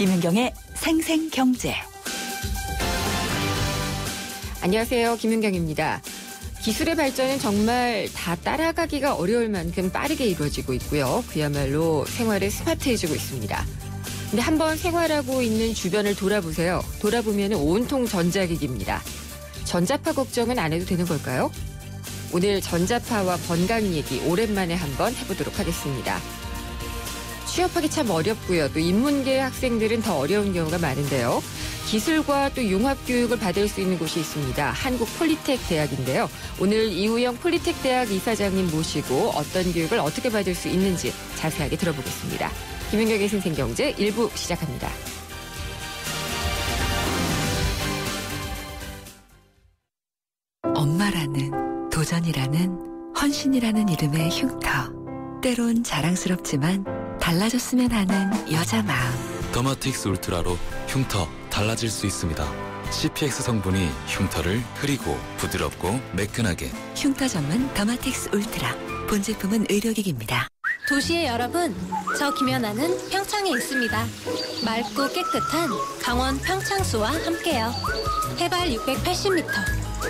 김윤경의 생생경제. 안녕하세요. 김윤경입니다. 기술의 발전은 정말 다 따라가기가 어려울 만큼 빠르게 이루어지고 있고요. 그야말로 생활을 스마트해지고 있습니다. 근데 한번 생활하고 있는 주변을 돌아보세요. 돌아보면 온통 전자기기입니다. 전자파 걱정은 안 해도 되는 걸까요? 오늘 전자파와 건강 얘기 오랜만에 한번 해보도록 하겠습니다. 취업하기 참 어렵고요. 또 인문계 학생들은 더 어려운 경우가 많은데요. 기술과 또 융합교육을 받을 수 있는 곳이 있습니다. 한국폴리텍 대학인데요. 오늘 이우영 폴리텍 대학 이사장님 모시고 어떤 교육을 어떻게 받을 수 있는지 자세하게 들어보겠습니다. 김윤경의 생생경제 1부 시작합니다. 엄마라는, 도전이라는, 헌신이라는 이름의 흉터. 때론 자랑스럽지만 달라졌으면 하는 여자 마음. 더마틱스 울트라로 흉터 달라질 수 있습니다. CPX 성분이 흉터를 흐리고 부드럽고 매끈하게. 흉터 전문 더마틱스 울트라. 본 제품은 의료기기입니다. 도시의 여러분, 저 김연아는 평창에 있습니다. 맑고 깨끗한 강원 평창수와 함께요. 해발 680m,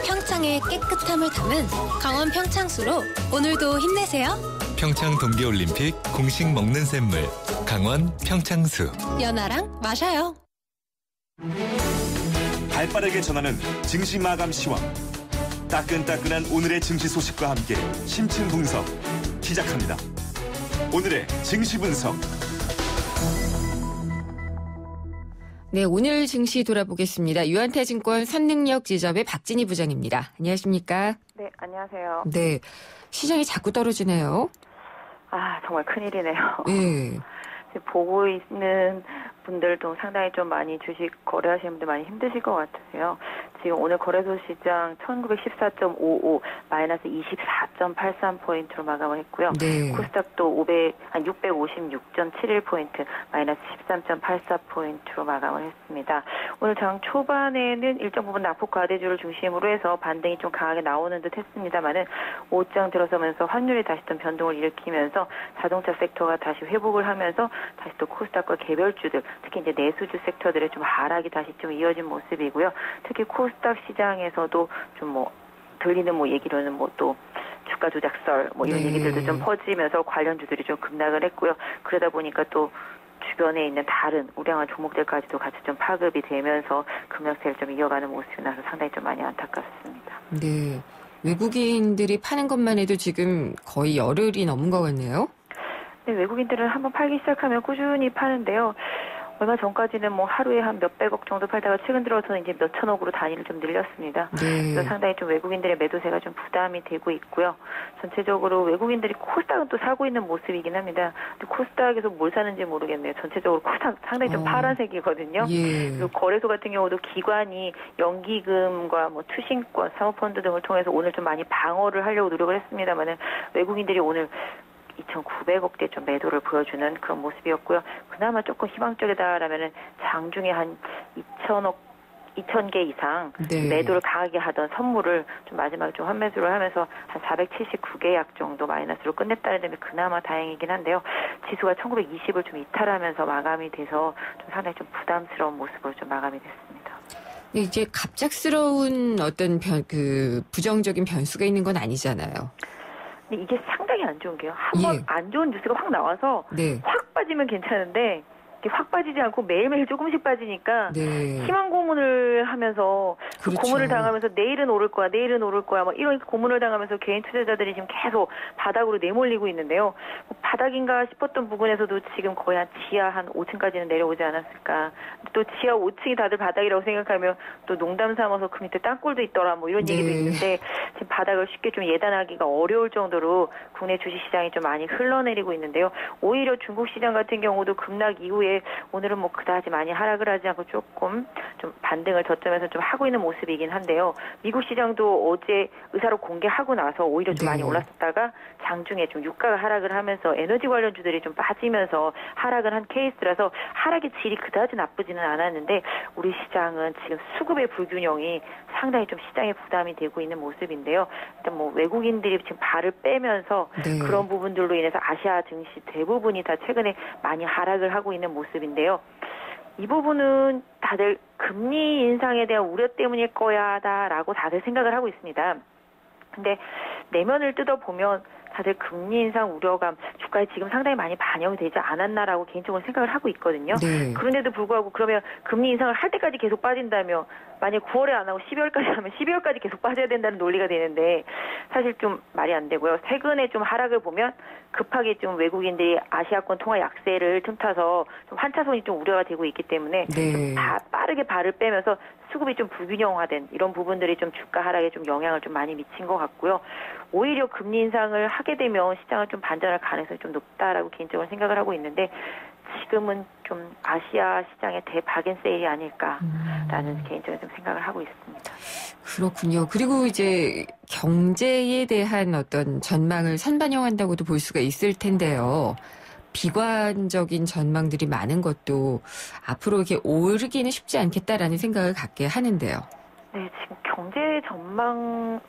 평창의 깨끗함을 담은 강원 평창수로 오늘도 힘내세요. 평창 동계올림픽 공식 먹는 샘물 강원 평창수. 연아랑 마셔요. 발빠르게 전하는 증시 마감 시황. 따끈따끈한 오늘의 증시 소식과 함께 심층 분석 시작합니다. 오늘의 증시 분석. 네, 오늘 증시 돌아보겠습니다. 유한타증권 선능력 지점의 박진희 부장입니다. 안녕하십니까? 네, 안녕하세요. 네, 시장이 자꾸 떨어지네요. 아, 정말 큰일이네요. 네. 보고 있는 분들도 상당히 좀 많이 주식 거래하시는 분들 많이 힘드실 것 같으세요. 지금 오늘 거래소 시장 1914.55 마이너스 24.83포인트로 마감을 했고요. 네. 코스닥도 656.71포인트 마이너스 13.84포인트로 마감을 했습니다. 오늘 장 초반에는 일정 부분 낙폭 과대주를 중심으로 해서 반등이 좀 강하게 나오는 듯 했습니다만은 오장 들어서면서 환율이 다시 좀 변동을 일으키면서 자동차 섹터가 다시 회복을 하면서 다시 또 코스닥과 개별주들, 특히 이제 내수주 섹터들의 좀 하락이 다시 좀 이어진 모습이고요. 특히 코스닥 시장에서도 좀 들리는 얘기로는 또 주가 조작설 이런 얘기들도 좀 퍼지면서 관련주들이 좀 급락을 했고요. 그러다 보니까 또 주변에 있는 다른 우량한 종목들까지도 같이 좀 파급이 되면서 금락세를 좀 이어가는 모습이 나서 상당히 좀 많이 안타깝습니다. 네. 외국인들이 파는 것만 해도 지금 거의 열흘이 넘은 것 같네요. 네, 외국인들은 한번 팔기 시작하면 꾸준히 파는데요. 얼마 전까지는 하루에 한 몇백억 정도 팔다가 최근 들어서는 이제 몇천억으로 단위를 좀 늘렸습니다. 네. 그래서 상당히 좀 외국인들의 매도세가 좀 부담이 되고 있고요. 전체적으로 외국인들이 코스닥은 또 사고 있는 모습이긴 합니다. 근데 코스닥에서 뭘 사는지 모르겠네요. 전체적으로 코스닥 상당히 좀 파란색이거든요. 예. 그리고 거래소 같은 경우도 기관이 연기금과 투신권, 사모펀드 등을 통해서 오늘 좀 많이 방어를 하려고 노력을 했습니다만은 외국인들이 오늘 2,900억대 좀 매도를 보여주는 그런 모습이었고요. 그나마 조금 희망적이다라면은 장중에 한 2,000개 이상 네. 매도를 강하게 하던 선물을 좀 마지막에 좀 환매수를 하면서 한 479개 약 정도 마이너스로 끝냈다는 점이 그나마 다행이긴 한데요. 지수가 1920을 좀 이탈하면서 마감이 돼서 좀 상당히 좀 부담스러운 모습으로 좀 마감이 됐습니다. 이제 갑작스러운 어떤 부정적인 변수가 있는 건 아니잖아요. 근데 이게 상당히 안 좋은 게요. 한번 안 좋은 뉴스가 확 나와서 확 빠지면 괜찮은데 확 빠지지 않고 매일매일 조금씩 빠지니까 희망 고문을 하면서 그렇죠. 고문을 당하면서 내일은 오를 거야 이런 고문을 당하면서 개인 투자자들이 지금 계속 바닥으로 내몰리고 있는데요. 바닥인가 싶었던 부분에서도 지금 거의 한 지하 한 5층까지는 내려오지 않았을까. 또 지하 5층이 다들 바닥이라고 생각하면 또 농담 삼아서 그 밑에 땅굴도 있더라 이런 얘기도 있는데 지금 바닥을 쉽게 좀 예단하기가 어려울 정도로 국내 주식시장이 좀 많이 흘러내리고 있는데요. 오히려 중국 시장 같은 경우도 급락 이후에 오늘은 그다지 많이 하락을 하지 않고 조금 좀 반등을 저점에서 좀 하고 있는 모습이긴 한데요. 미국 시장도 어제 의사로 공개하고 나서 오히려 좀 많이 올랐었다가 장중에 좀 유가가 하락을 하면서 에너지 관련주들이 좀 빠지면서 하락을 한 케이스라서 하락의 질이 그다지 나쁘지는 않았는데 우리 시장은 지금 수급의 불균형이 상당히 좀 시장에 부담이 되고 있는 모습인데요. 일단 외국인들이 지금 발을 빼면서 그런 부분들로 인해서 아시아 증시 대부분이 다 최근에 많이 하락을 하고 있는 모습인데요. 이 부분은 다들 금리 인상에 대한 우려 때문일 거야다라고 다들 생각을 하고 있습니다. 근데 내면을 뜯어보면 다들 금리 인상 우려감 주가에 지금 상당히 많이 반영이 되지 않았나라고 개인적으로 생각을 하고 있거든요. 네. 그런데도 불구하고 그러면 금리 인상을 할 때까지 계속 빠진다며 만약 9월에 안 하고 12월까지 하면 12월까지 계속 빠져야 된다는 논리가 되는데 사실 좀 말이 안 되고요. 최근에 좀 하락을 보면 급하게 좀 외국인들이 아시아권 통화 약세를 틈타서 좀 환차손이 좀 우려가 되고 있기 때문에 네. 좀 빠르게 발을 빼면서 수급이 좀 불균형화된 이런 부분들이 좀 주가 하락에 좀 영향을 좀 많이 미친 것 같고요. 오히려 금리 인상을 하게 되면 시장은 좀 반전할 가능성이 좀 높다라고 개인적으로 생각을 하고 있는데 지금은 좀 아시아 시장의 대박인 세일이 아닐까라는 개인적인 좀 생각을 하고 있습니다. 그렇군요. 그리고 이제 경제에 대한 어떤 전망을 선반영한다고도 볼 수가 있을 텐데요. 비관적인 전망들이 많은 것도 앞으로 이렇게 오르기는 쉽지 않겠다라는 생각을 갖게 하는데요. 네, 지금 경제 전망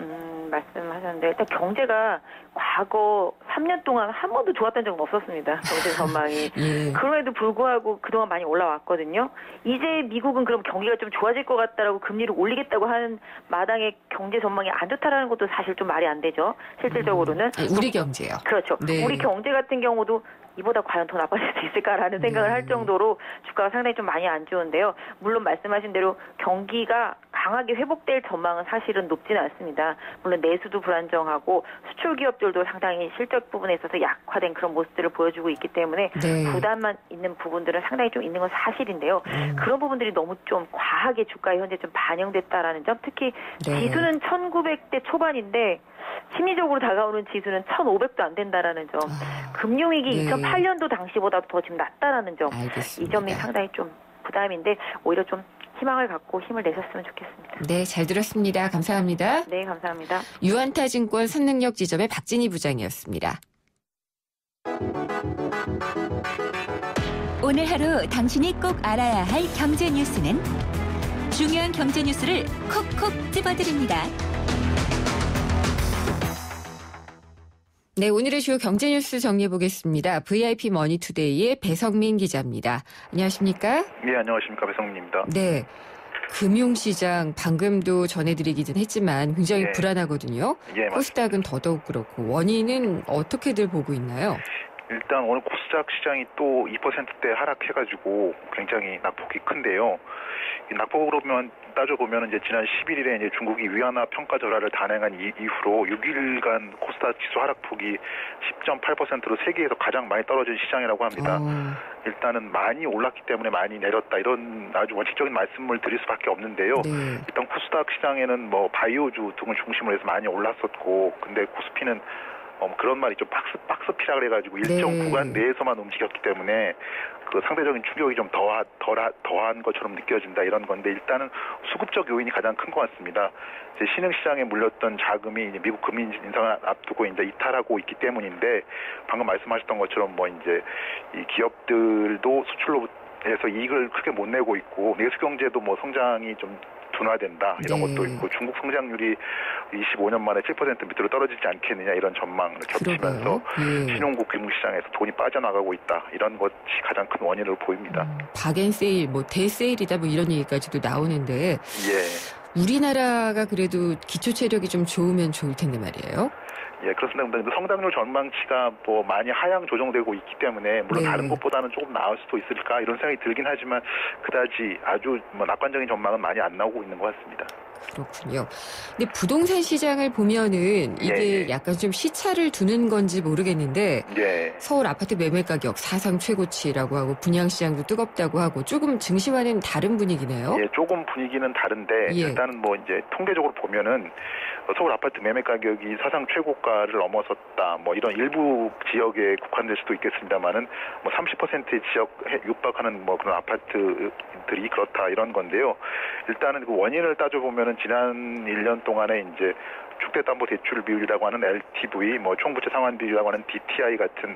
말씀하셨는데 일단 경제가 과거 3년 동안 한 번도 좋았던 적은 없었습니다. 경제 전망이. 예. 그럼에도 불구하고 그동안 많이 올라왔거든요. 이제 미국은 그럼 경기가 좀 좋아질 것 같다라고 금리를 올리겠다고 하는 마당에 경제 전망이 안 좋다라는 것도 사실 좀 말이 안 되죠. 실질적으로는. 우리 경제요. 그렇죠. 네. 우리 경제 같은 경우도 이보다 과연 더 나빠질 수 있을까라는 생각을 할 정도로 주가가 상당히 좀 많이 안 좋은데요. 물론 말씀하신 대로 경기가 강하게 회복될 전망은 사실은 높지는 않습니다. 물론 내수도 불안정하고 수출 기업들도 상당히 실적 부분에 있어서 약화된 그런 모습들을 보여주고 있기 때문에 네. 부담만 있는 부분들은 상당히 좀 있는 건 사실인데요. 그런 부분들이 너무 좀 과하게 주가에 현재 좀 반영됐다라는 점, 특히 네. 지수는 1900대 초반인데 심리적으로 다가오는 지수는 1500도 안 된다라는 점. 금융위기 네. 2008년도 당시보다 더 지금 낮다라는 점. 알겠습니다. 이 점이 상당히 좀 부담인데 오히려 좀 희망을 갖고 힘을 내셨으면 좋겠습니다. 네, 잘 들었습니다. 감사합니다. 네, 감사합니다. 유한타증권 선능력 지점의 박진희 부장이었습니다. 오늘 하루 당신이 꼭 알아야 할 경제 뉴스는 중요한 경제 뉴스를 콕콕 집어드립니다. 네, 오늘의 주요 경제 뉴스 정리해 보겠습니다. VIP 머니투데이의 배성민 기자입니다. 안녕하십니까? 네, 안녕하십니까. 배성민입니다. 네. 금융시장 방금도 전해드리기는 했지만 굉장히 예. 불안하거든요. 예, 코스닥은 더더욱 그렇고 원인은 어떻게들 보고 있나요? 일단 오늘 코스닥 시장이 또 2%대 하락해가지고 굉장히 낙폭이 큰데요. 이 낙폭으로 따져보면 이제 지난 11일에 이제 중국이 위안화 평가 절하를 단행한 이후로 6일간 코스닥 지수 하락폭이 10.8%로 세계에서 가장 많이 떨어진 시장이라고 합니다. 일단은 많이 올랐기 때문에 많이 내렸다 이런 아주 원칙적인 말씀을 드릴 수밖에 없는데요. 네. 일단 코스닥 시장에는 뭐 바이오주 등을 중심으로 해서 많이 올랐었고, 근데 코스피는 그런 말이 좀 박스피라 그래가지고 일정 네. 구간 내에서만 움직였기 때문에 그 상대적인 충격이 좀 더한 것처럼 느껴진다 이런 건데, 일단은 수급적 요인이 가장 큰 것 같습니다. 이제 신흥시장에 물렸던 자금이 이제 미국 금리 인상을 앞두고 이제 이탈하고 있기 때문인데, 방금 말씀하셨던 것처럼 뭐 이제 이 기업들도 수출로 해서 이익을 크게 못 내고 있고, 내수 경제도 뭐 성장이 좀 둔화된다 이런 네. 것도 있고, 중국 성장률이 25년 만에 7% 밑으로 떨어지지 않겠느냐 이런 전망을 겹치면서 예. 신용국 금융시장에서 돈이 빠져나가고 있다 이런 것이 가장 큰 원인으로 보입니다. 박앤세일, 뭐 대세일이다 뭐 이런 얘기까지도 나오는데 예. 우리나라가 그래도 기초 체력이 좀 좋으면 좋을 텐데 말이에요. 예, 그렇습니다. 근데 성장률 전망치가 뭐 많이 하향 조정되고 있기 때문에 물론 네. 다른 것보다는 조금 나을 수도 있을까 이런 생각이 들긴 하지만 그다지 아주 뭐 낙관적인 전망은 많이 안 나오고 있는 것 같습니다. 그렇군요. 근데 부동산 시장을 보면은 이게 예. 약간 좀 시차를 두는 건지 모르겠는데 예. 서울 아파트 매매 가격 사상 최고치라고 하고 분양 시장도 뜨겁다고 하고 조금 증시와는 다른 분위기네요. 예, 조금 분위기는 다른데 예. 일단은 뭐 이제 통계적으로 보면은 서울 아파트 매매 가격이 사상 최고가를 넘어섰다. 뭐 이런 일부 지역에 국한될 수도 있겠습니다만은 뭐 30%의 지역에 육박하는 뭐 그런 아파트들이 그렇다 이런 건데요. 일단은 그 원인을 따져보면은 지난 1년 동안에 이제 주택담보대출 비율이라고 하는 LTV, 뭐 총부채 상환 비율이라고 하는 DTI 같은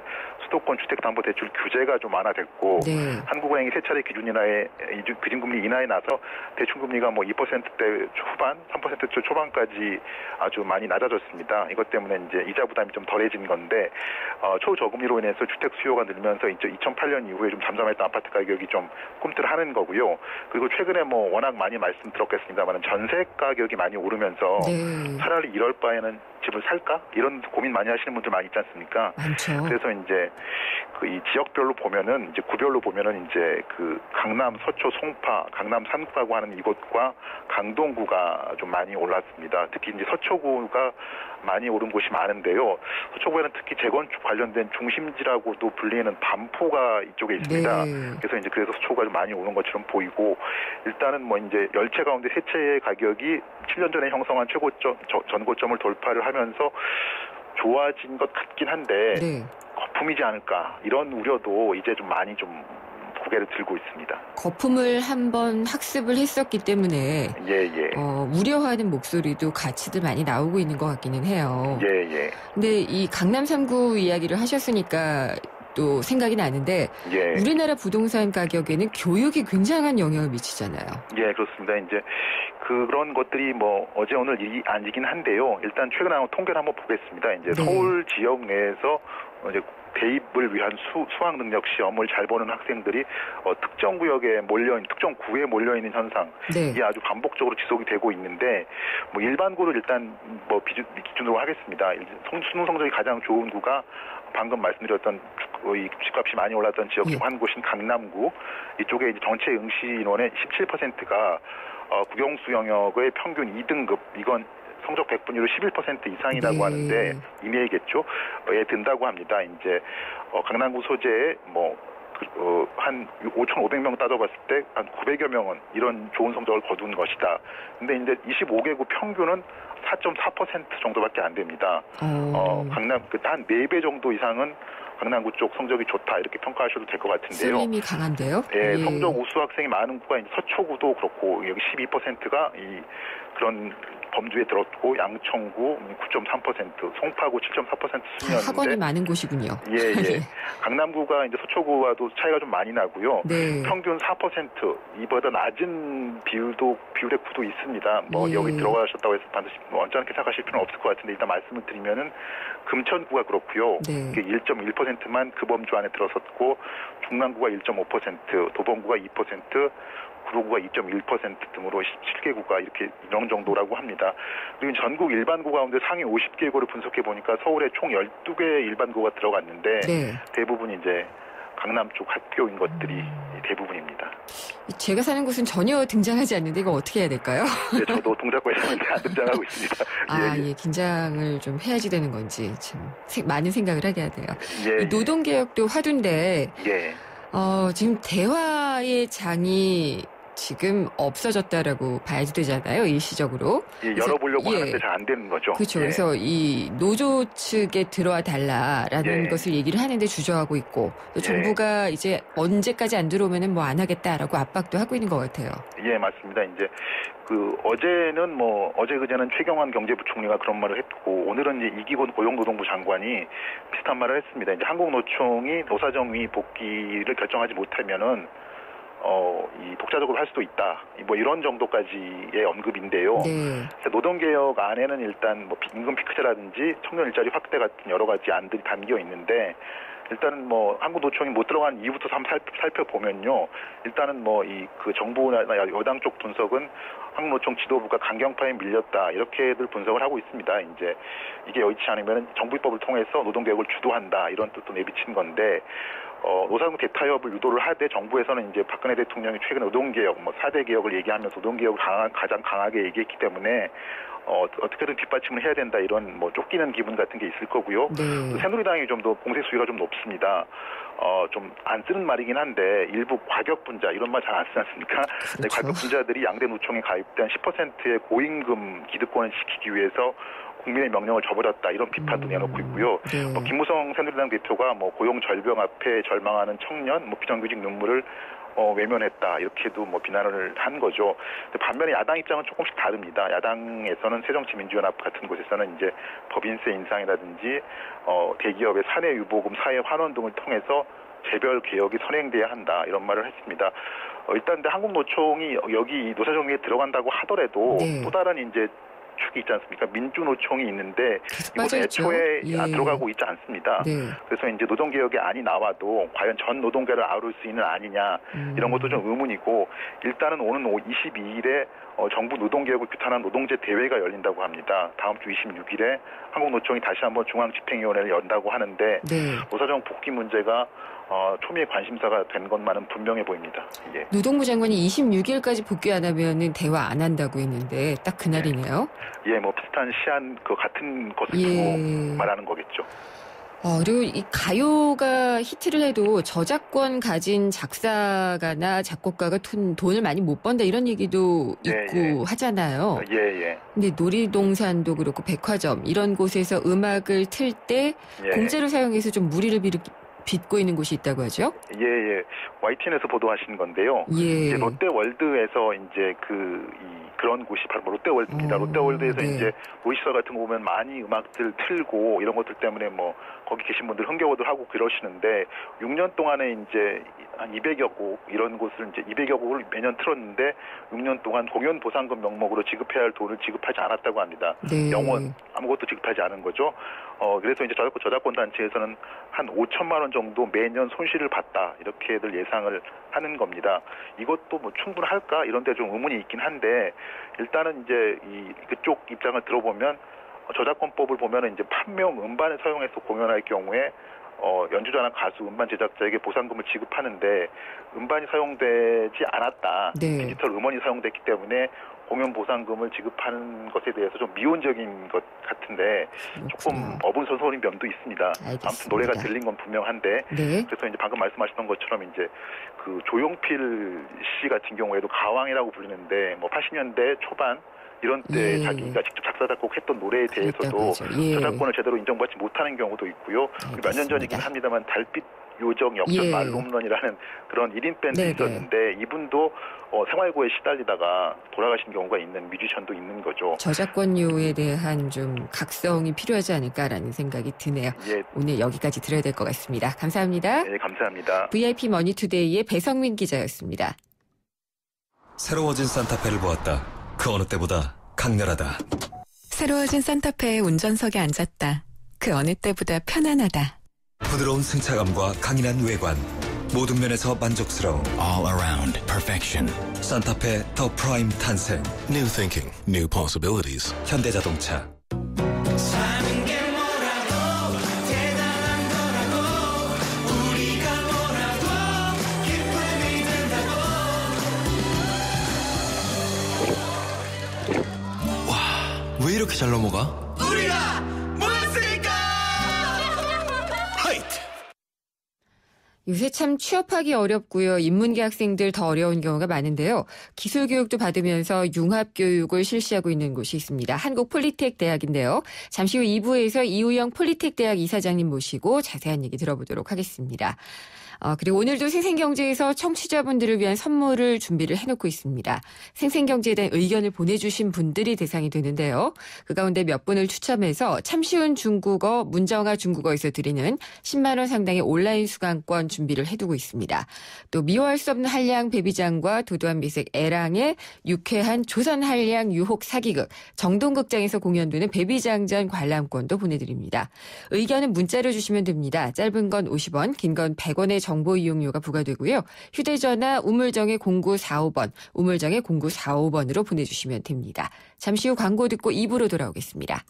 수도권 주택담보대출 규제가 좀 완화됐고 네. 한국은행이 세 차례 기준금리 인하에 나서 대출금리가 뭐 2%대 후반, 3% 초반까지 아주 많이 낮아졌습니다. 이것 때문에 이제 이자 부담이 좀 덜해진 건데 초저금리로 인해서 주택 수요가 늘면서 이제 2008년 이후에 좀 잠잠했던 아파트 가격이 좀 꿈틀하는 거고요. 그리고 최근에 뭐 워낙 많이 말씀드렸겠습니다만 전세 가격이 많이 오르면서 네. 차라리 이럴 바에는 집을 살까? 이런 고민 많이 하시는 분들 많이 있지 않습니까? 많죠. 그래서 이제 그 이 지역별로 보면은 이제 구별로 보면은 이제 그 강남, 서초, 송파, 강남 산구라고 하는 이곳과 강동구가 좀 많이 올랐습니다. 특히 이제 서초구가 많이 오른 곳이 많은데요. 서초구에는 특히 재건축 관련된 중심지라고도 불리는 반포가 이쪽에 있습니다. 네. 그래서 서초구가 좀 많이 오른 것처럼 보이고 일단은 뭐 이제 10채 가운데 3채의 가격이 7년 전에 형성한 최고점, 전고점을 돌파를 하면서 좋아진 것 같긴 한데 네. 거품이지 않을까 이런 우려도 이제 좀 많이 좀 고개를 들고 있습니다. 거품을 한번 학습을 했었기 때문에 우려하는 목소리도 같이들 많이 나오고 있는 것 같기는 해요. 근데 이 강남 3구 이야기를 하셨으니까 또 생각이 나는데 우리나라 부동산 가격에는 교육이 굉장한 영향을 미치잖아요. 예, 그렇습니다. 이제 그런 것들이 뭐 어제 오늘 일이 아니긴 한데요. 일단 최근에 나온 통계를 한번 보겠습니다. 이제 서울 지역 내에서 이제 대입을 위한 수학 능력 시험을 잘 보는 학생들이 특정 구역에 특정 구에 몰려 있는 현상이 아주 반복적으로 지속이 되고 있는데 뭐 일반구를 일단 뭐 기준으로 하겠습니다. 수능 성적이 가장 좋은 구가 방금 말씀드렸던 이 집값이 많이 올랐던 지역 중 한 곳인 강남구 이쪽에 이제 전체 응시 인원의 17%가 국영수 영역의 평균 2등급 이건 성적 100분율로 11% 이상이라고 하는데 이내겠죠?에 든다고 합니다. 이제 강남구 소재에 한 5,500명 따져봤을 때 한 900여 명은 이런 좋은 성적을 거둔 것이다. 근데 이제 25개구 평균은 4.4% 정도밖에 안 됩니다. 강남 한 4배 정도 이상은 강남구 쪽 성적이 좋다 이렇게 평가하셔도 될 것 같은데요. 쏠림이 강한데요? 예, 성적 우수 학생이 많은 구가 이제 서초구도 그렇고 여기 12%가 그런 범주에 들었고 양천구 9.3%, 송파구 7.4% 수준이었는데 학원이 많은 곳이군요. 예. 강남구가 이제 서초구와도 차이가 좀 많이 나고요. 네. 평균 4% 이보다 낮은 비율의 구도 있습니다. 여기 들어가셨다고 해서 반드시 언짢게 생각하실 필요는 없을 것 같은데 일단 말씀을 드리면은 금천구가 그렇고요. 1.1%만 그 범주 안에 들어섰고 중랑구가 1.5%, 도봉구가 2%, 구로구가 2.1% 등으로 17개구가 이런 정도라고 합니다. 그리고 전국 일반구 가운데 상위 50개구를 분석해 보니까 서울에 총 12개의 일반구가 들어갔는데 대부분 이제 강남 쪽 학교인 것들이 대부분입니다. 제가 사는 곳은 전혀 등장하지 않는데 이거 어떻게 해야 될까요? 네, 저도 동작구에 사는데 안 등장하고 있습니다. 긴장을 좀 해야지 되는 건지 참 많은 생각을 하게 하네요. 노동개혁도 화두인데 지금 대화의 장이 지금 없어졌다라고 봐야 되잖아요, 일시적으로. 열어보려고 하는데 잘 안 되는 거죠. 그렇죠. 그래서 이 노조 측에 들어와 달라라는 것을 얘기를 하는데 주저하고 있고 또 정부가 이제 언제까지 안 들어오면은 안 하겠다라고 압박도 하고 있는 것 같아요. 예, 맞습니다. 이제 어제 그제는 최경환 경제부총리가 그런 말을 했고 오늘은 이제 이기곤 고용노동부 장관이 비슷한 말을 했습니다. 이제 한국노총이 노사정위 복귀를 결정하지 못하면은 이 독자적으로 할 수도 있다. 이런 정도까지의 언급인데요. 노동개혁 안에는 일단 임금 피크제라든지 청년 일자리 확대 같은 여러 가지 안들이 담겨 있는데 일단은 한국노총이 못 들어간 이유부터 한번 살펴보면요. 일단은 그 정부나 여당 쪽 분석은 한국노총 지도부가 강경파에 밀렸다 이렇게들 분석을 하고 있습니다. 이제 이게 여의치 않으면 정부 입법을 통해서 노동개혁을 주도한다 이런 뜻도 내비친 건데 노사정 대타협을 유도를 하되 정부에서는 이제 박근혜 대통령이 최근에 노동개혁 4대 개혁을 얘기하면서 노동개혁을 가장 강하게 얘기했기 때문에 어떻게든 뒷받침을 해야 된다 이런 쫓기는 기분 같은 게 있을 거고요. 새누리당이 좀 더 공세 수위가 좀 높습니다. 좀 안 쓰는 말이긴 한데 일부 과격분자 이런 말 잘 안 쓰지 않습니까? 과격분자들이 양대 노총에 가입된 10%의 고임금 기득권을 지키기 위해서 국민의 명령을 저버렸다 이런 비판도 내놓고 있고요. 김무성 새누리당 대표가 고용 절벽 앞에 절망하는 청년, 비정규직 눈물을 외면했다 이렇게도 뭐 비난을 한 거죠. 근데 반면에 야당 입장은 조금씩 다릅니다. 야당에서는 새정치민주연합 같은 곳에서는 이제 법인세 인상이라든지 대기업의 사내 유보금, 사회 환원 등을 통해서 재별 개혁이 선행돼야 한다 이런 말을 했습니다. 일단 근데 한국노총이 여기 노사정리에 들어간다고 하더라도 네. 또 다른 이제 축이 있지 않습니까? 민주노총이 있는데 이곳 애초에 들어가고 있지 않습니다. 네. 그래서 이제 노동개혁의 안이 나와도 과연 전 노동계를 아울 수 있는 안이냐 이런 것도 좀 의문이고 일단은 오는 22일에 정부 노동개혁을 규탄한 노동제 대회가 열린다고 합니다. 다음 주 26일에 한국노총이 다시 한번 중앙집행위원회를 연다고 하는데 네. 노사정 복귀 문제가 초미의 관심사가 된 것만은 분명해 보입니다. 예. 노동부 장관이 26일까지 복귀 안 하면은 대화 안 한다고 했는데 딱 그날이네요. 예, 뭐 비슷한 시한 같은 것을 두고 말하는 거겠죠. 그리고 이 가요가 히트를 해도 저작권 가진 작사가나 작곡가가 돈을 많이 못 번다 이런 얘기도 있고 하잖아요. 예. 근데 놀이동산도 그렇고 백화점 이런 곳에서 음악을 틀 때 공짜로 사용해서 좀 무리를 빚고 있는 곳이 있다고 하죠? 예. YTN에서 보도하신 건데요. 이제 롯데월드에서 이제 그런 곳이 바로 롯데월드입니다. 롯데월드에서 이제 놀이시설 같은 거 보면 많이 음악들 틀고 이런 것들 때문에 뭐 거기 계신 분들 흥겨워들 하고 그러시는데 6년 동안에 이제 한 200여 곡 이런 곳을 이제 200여 곡을 매년 틀었는데 6년 동안 공연 보상금 명목으로 지급해야 할 돈을 지급하지 않았다고 합니다. 네. 영원 아무것도 지급하지 않은 거죠. 그래서 이제 저작권 단체에서는 한 5천만 원 정도 매년 손실을 봤다 이렇게들 예상을 하는 겁니다. 이것도 뭐 충분할까 이런 데 좀 의문이 있긴 한데 일단은 이제 그쪽 입장을 들어보면 저작권법을 보면은 이제 판명 음반을 사용해서 공연할 경우에 연주자나 가수, 음반 제작자에게 보상금을 지급하는데 음반이 사용되지 않았다. 디지털 음원이 사용됐기 때문에 공연 보상금을 지급하는 것에 대해서 좀 미온적인 것 같은데 조금 어불선설인 면도 있습니다. 알겠습니다. 아무튼 노래가 들린 건 분명한데 그래서 이제 방금 말씀하셨던 것처럼 이제 그 조용필 씨 같은 경우에도 가왕이라고 불리는데 뭐 80년대 초반 이런 때 자기가 직접 작사 작곡했던 노래에 대해서도 저작권을 제대로 인정받지 못하는 경우도 있고요. 몇 년 전이긴 합니다만 달빛 요정 역전 말홈런이라는 그런 1인 밴드 있었는데 이분도 생활고에 시달리다가 돌아가신 경우가 있는 뮤지션도 있는 거죠. 저작권료에 대한 좀 각성이 필요하지 않을까라는 생각이 드네요. 오늘 여기까지 들어야 될 것 같습니다. 감사합니다. 네, 감사합니다. VIP 머니투데이의 배성민 기자였습니다. 새로워진 산타페를 보았다. 그 어느 때보다 강렬하다. 새로워진 산타페의 운전석에 앉았다. 그 어느 때보다 편안하다. 부드러운 승차감과 강인한 외관. 모든 면에서 만족스러움. All around perfection. 산타페 더 프라임 탄생. New thinking, new possibilities. 현대자동차. 사는 게 뭐라고 대단한 거라고 우리가 뭐라고 기쁨이 든다고. 와, 왜 이렇게 잘 넘어가? 우리가 모였으니까. 요새 참 취업하기 어렵고요. 인문계 학생들 더 어려운 경우가 많은데요. 기술교육도 받으면서 융합교육을 실시하고 있는 곳이 있습니다. 한국폴리텍 대학인데요. 잠시 후 2부에서 이우영 폴리텍 대학 이사장님 모시고 자세한 얘기 들어보도록 하겠습니다. 그리고 오늘도 생생경제에서 청취자분들을 위한 선물을 준비를 해놓고 있습니다. 생생경제에 대한 의견을 보내주신 분들이 대상이 되는데요. 그 가운데 몇 분을 추첨해서 참 쉬운 중국어, 문정아 중국어에서 드리는 10만 원 상당의 온라인 수강권 준비를 해두고 있습니다. 또 미워할 수 없는 한량 배비장과 도도한 미색 애랑의 유쾌한 조선 한량 유혹 사기극, 정동극장에서 공연되는 배비장전 관람권도 보내드립니다. 의견은 문자로 주시면 됩니다. 짧은 건 50원, 긴 건 100원의 정보 이용료가 부과되고요. 휴대전화 우물정의 0945번, 우물정의 0945번으로 보내주시면 됩니다. 잠시 후 광고 듣고 2부로 돌아오겠습니다.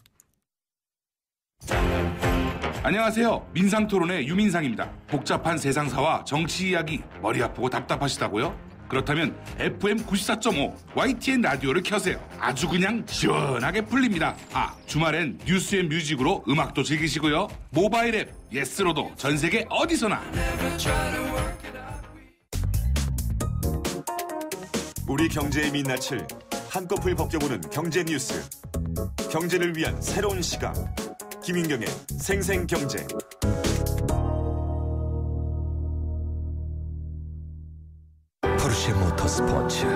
안녕하세요. 민상토론의 유민상입니다. 복잡한 세상사와 정치 이야기 머리 아프고 답답하시다고요? 그렇다면 FM 94.5 YTN 라디오를 켜세요. 아주 그냥 시원하게 풀립니다. 주말엔 뉴스 앤 뮤직으로 음악도 즐기시고요. 모바일 앱 예스로도 전 세계 어디서나. 우리 경제의 민낯을 한꺼풀 벗겨보는 경제 뉴스. 경제를 위한 새로운 시각. 김윤경의 생생경제. 포르쉐 모터스포츠.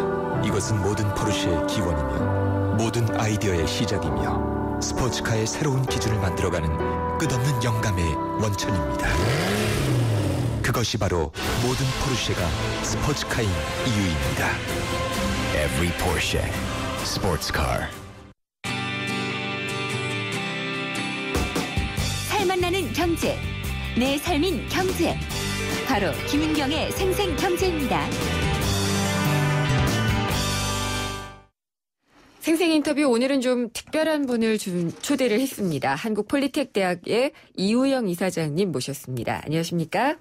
이것은 모든 포르쉐의 기원이며 모든 아이디어의 시작이며 스포츠카의 새로운 기준을 만들어가는 끝없는 영감의 원천입니다. 그것이 바로 모든 포르쉐가 스포츠카인 이유입니다. Every Porsche Sports Car. 살맛 나는 경제, 내 삶인 경제. 바로 김은경의 생생경제입니다. 생생 인터뷰 오늘은 좀 특별한 분을 초대를 했습니다. 한국폴리텍대학의 이우영 이사장님 모셨습니다. 안녕하십니까?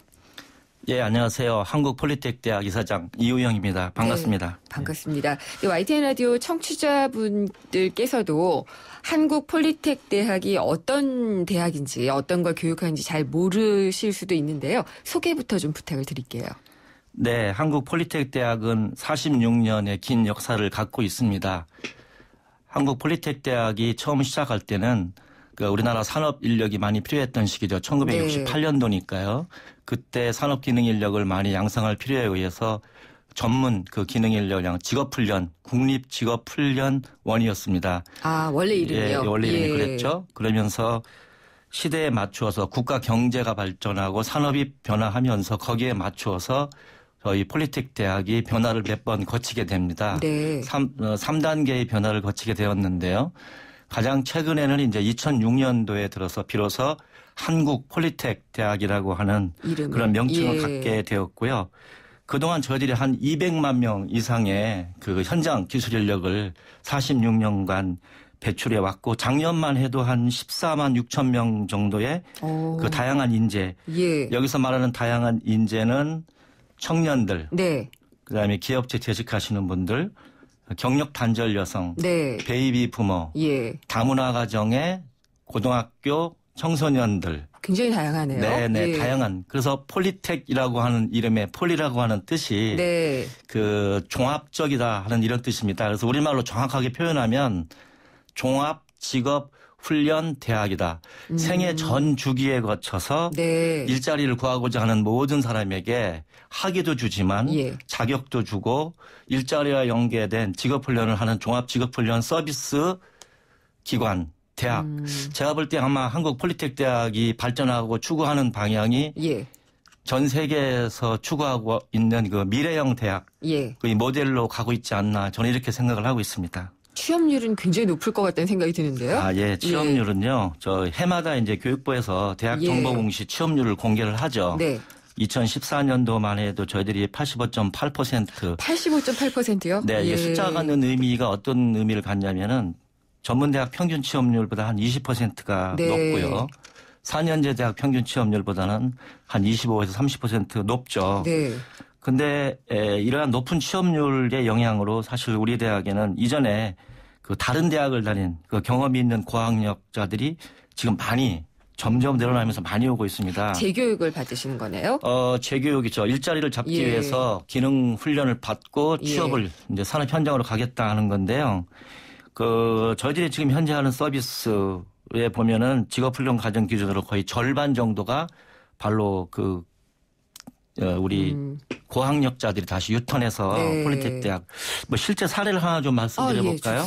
예, 안녕하세요. 한국폴리텍대학 이사장 이우영입니다. 반갑습니다. 네, 반갑습니다. YTN 라디오 청취자분들께서도 한국폴리텍대학이 어떤 대학인지 어떤 걸 교육하는지 잘 모르실 수도 있는데요. 소개부터 좀 부탁을 드릴게요. 네, 한국폴리텍대학은 46년의 긴 역사를 갖고 있습니다. 한국폴리텍대학이 처음 시작할 때는 우리나라 산업 인력이 많이 필요했던 시기죠. 1968년도니까요. 그때 산업 기능 인력을 많이 양성할 필요에 의해서 전문 기능 인력량 직업훈련, 국립직업훈련원이었습니다. 아, 원래 이름이요? 예, 원래 이름이 그랬죠. 그러면서 시대에 맞추어서 국가 경제가 발전하고 산업이 변화하면서 거기에 맞추어서 저희 폴리텍 대학이 변화를 몇 번 거치게 됩니다. 네. 3단계의 변화를 거치게 되었는데요. 가장 최근에는 이제 2006년도에 들어서 비로소 한국 폴리텍 대학이라고 하는 그런 명칭을 갖게 되었고요. 그동안 저희들이 한 200만 명 이상의 현장 기술 인력을 46년간 배출해 왔고 작년만 해도 한 14만 6천 명 정도의 다양한 인재. 예. 여기서 말하는 다양한 인재는 청년들. 네. 그다음에 기업체 재직하시는 분들. 경력 단절 여성, 네. 베이비 부모, 다문화 가정의 고등학교 청소년들. 굉장히 다양하네요. 네, 다양한. 그래서 폴리텍이라고 하는 이름의 폴리라고 하는 뜻이 종합적이다 하는 이런 뜻입니다. 그래서 우리말로 정확하게 표현하면 종합 직업 훈련 대학이다. 생애 전 주기에 거쳐서 일자리를 구하고자 하는 모든 사람에게 학위도 주지만 자격도 주고 일자리와 연계된 직업훈련을 하는 종합직업훈련 서비스 기관, 대학. 제가 볼 때 아마 한국폴리텍대학이 발전하고 추구하는 방향이 전 세계에서 추구하고 있는 미래형 대학 그 모델로 가고 있지 않나 저는 이렇게 생각을 하고 있습니다. 취업률은 굉장히 높을 것 같다는 생각이 드는데요. 취업률은요. 저 해마다 이제 교육부에서 대학 정보공시 취업률을 공개를 하죠. 2014년도만 해도 저희들이 85.8%. 85.8%요? 네, 이게 숫자가 갖는 의미가 어떤 의미를 갖냐면은 전문대학 평균 취업률보다 한 20%가 높고요. 4년제 대학 평균 취업률보다는 한 25에서 30% 높죠. 근데 이러한 높은 취업률의 영향으로 사실 우리 대학에는 이전에 다른 대학을 다닌 경험이 있는 고학력자들이 지금 점점 늘어나면서 많이 오고 있습니다. 재교육을 받으시는 거네요? 재교육이죠. 일자리를 잡기 위해서 기능 훈련을 받고 취업을 이제 산업 현장으로 가겠다 하는 건데요. 저희들이 지금 현재 하는 서비스에 보면은 직업훈련 과정 기준으로 거의 절반 정도가 바로 우리 고학력자들이 다시 유턴해서 폴리텍 대학 실제 사례를 하나 좀 말씀드려 볼까요?